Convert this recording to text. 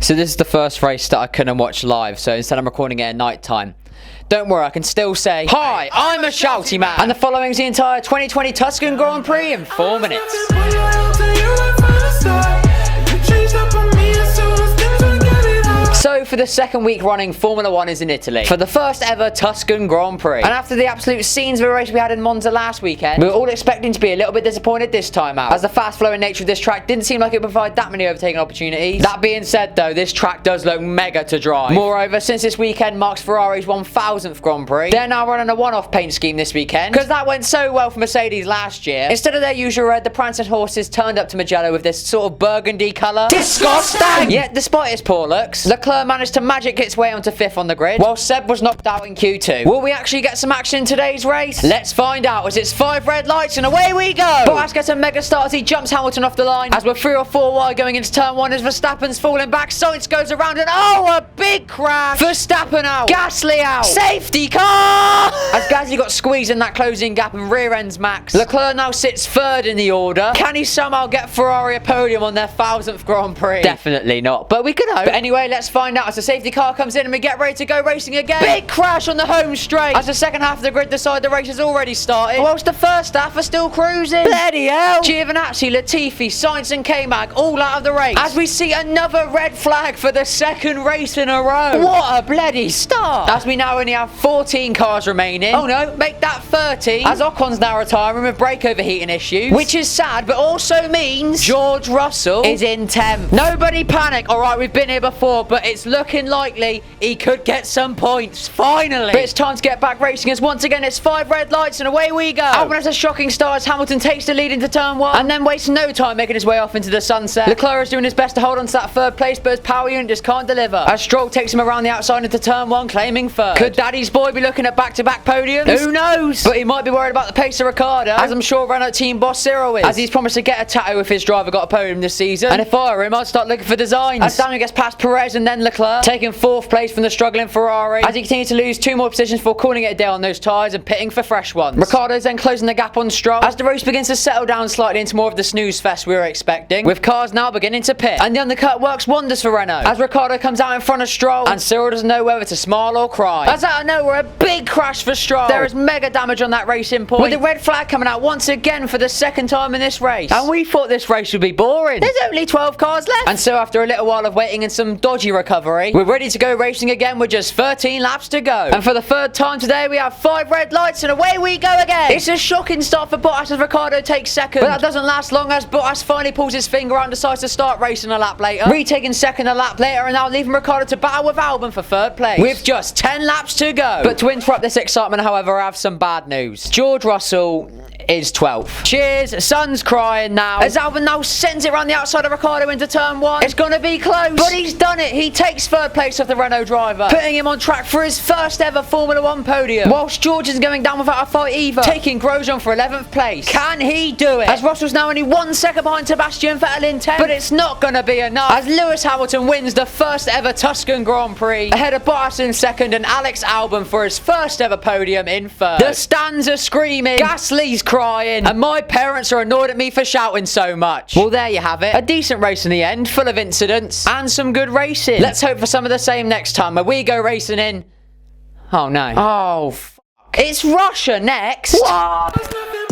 So this is the first race that I couldn't watch live, so instead I'm recording it at night time. Don't worry, I can still say, hi, I'm a shouty man. And the following is the entire 2020 Tuscan Grand Prix in 4 minutes. So for the second week running, Formula 1 is in Italy for the first ever Tuscan Grand Prix. And after the absolute scenes of a race we had in Monza last weekend, we were all expecting to be a little bit disappointed this time out, as the fast flowing nature of this track didn't seem like it would provide that many overtaking opportunities. That being said though, this track does look mega to drive. Moreover, since this weekend marks Ferrari's 1000th Grand Prix, they're now running a one-off paint scheme this weekend, because that went so well for Mercedes last year. Instead of their usual red, the prancing horses turned up to Mugello with this sort of burgundy colour. Disgusting! Yet despite its poor looks, Leclerc managed to magic its way onto 5th on the grid, while Seb was knocked out in Q2. Will we actually get some action in today's race? Let's find out, as it's 5 red lights and away we go! Bottas gets a mega start as he jumps Hamilton off the line, as we're 3 or 4 wide going into turn 1 as Verstappen's falling back. Sainz goes around and oh, a big crash! Verstappen out! Gasly out! Safety car! As Gasly got squeezed in that closing gap and rear ends Max. Leclerc now sits 3rd in the order. Can he somehow get Ferrari a podium on their 1000th Grand Prix? Definitely not, but we could hope. But anyway, let's find out as the safety car comes in and we get ready to go racing again. Big crash on the home straight as the second half of the grid decide the race has already started, whilst the first half are still cruising. Bloody hell! Giovinazzi, Latifi, Sainz and K-Mag all out of the race as we see another red flag for the second race in a row. What a bloody start! As we now only have 14 cars remaining. Oh no, make that 13, as Ocon's now retiring with brake overheating issues, which is sad but also means George Russell is in 10th. Nobody panic, alright, we've been here before, but it's looking likely he could get some points, finally. But it's time to get back racing as once again it's 5 red lights and away we go. Albon has a shocking start as Hamilton takes the lead into turn 1 and then wastes no time making his way off into the sunset. Leclerc is doing his best to hold on to that 3rd place, but his power unit just can't deliver, as Stroll takes him around the outside into turn 1 claiming 3rd. Could Daddy's boy be looking at back-to-back podiums? Who knows? But he might be worried about the pace of Ricciardo, as I'm sure Renault team boss Cyril is, as he's promised to get a tattoo if his driver got a podium this season. And if I were him, I'd start looking for designs. As Daniel gets past Perez and then Leclerc, taking 4th place from the struggling Ferrari, as he continues to lose 2 more positions before calling it a day on those tyres and pitting for fresh ones. Ricciardo's then closing the gap on Stroll as the race begins to settle down slightly into more of the snooze fest we were expecting, with cars now beginning to pit. And the undercut works wonders for Renault, as Ricciardo comes out in front of Stroll and Cyril doesn't know whether to smile or cry. As out of nowhere, a big crash for Stroll. There is mega damage on that racing point, with the red flag coming out once again for the 2nd time in this race. And we thought this race would be boring. There's only 12 cars left. And so after a little while of waiting and some dodgy recovery, we're ready to go racing again with just 13 laps to go. And for the 3rd time today, we have 5 red lights and away we go again. It's a shocking start for Bottas as Ricciardo takes 2nd. But that doesn't last long as Bottas finally pulls his finger out and decides to start racing a lap later, retaking 2nd a lap later, and now leaving Ricciardo to battle with Albon for 3rd place, with just 10 laps to go. But to interrupt this excitement, however, I have some bad news. George Russell is 12th. Cheers, son's crying now, as Albon now sends it around the outside of Ricciardo into turn 1. It's gonna be close, but he's done it. He takes 3rd place off the Renault driver, putting him on track for his 1st ever Formula 1 podium, whilst George isn't going down without a fight either, taking Grosjean for 11th place. Can he do it? As Russell's now only 1 second behind Sebastian Vettel in 10th, but it's not gonna be enough, as Lewis Hamilton wins the 1st ever Tuscan Grand Prix, ahead of Bottas in 2nd and Alex Albon for his 1st ever podium in 3rd. The stands are screaming, Gasly's crying, and my parents are annoyed at me for shouting so much. Well, there you have it. A decent race in the end, full of incidents and some good racing. Let's hope for some of the same next time where we go racing in... Oh no. Oh, f***. It's Russia next. What?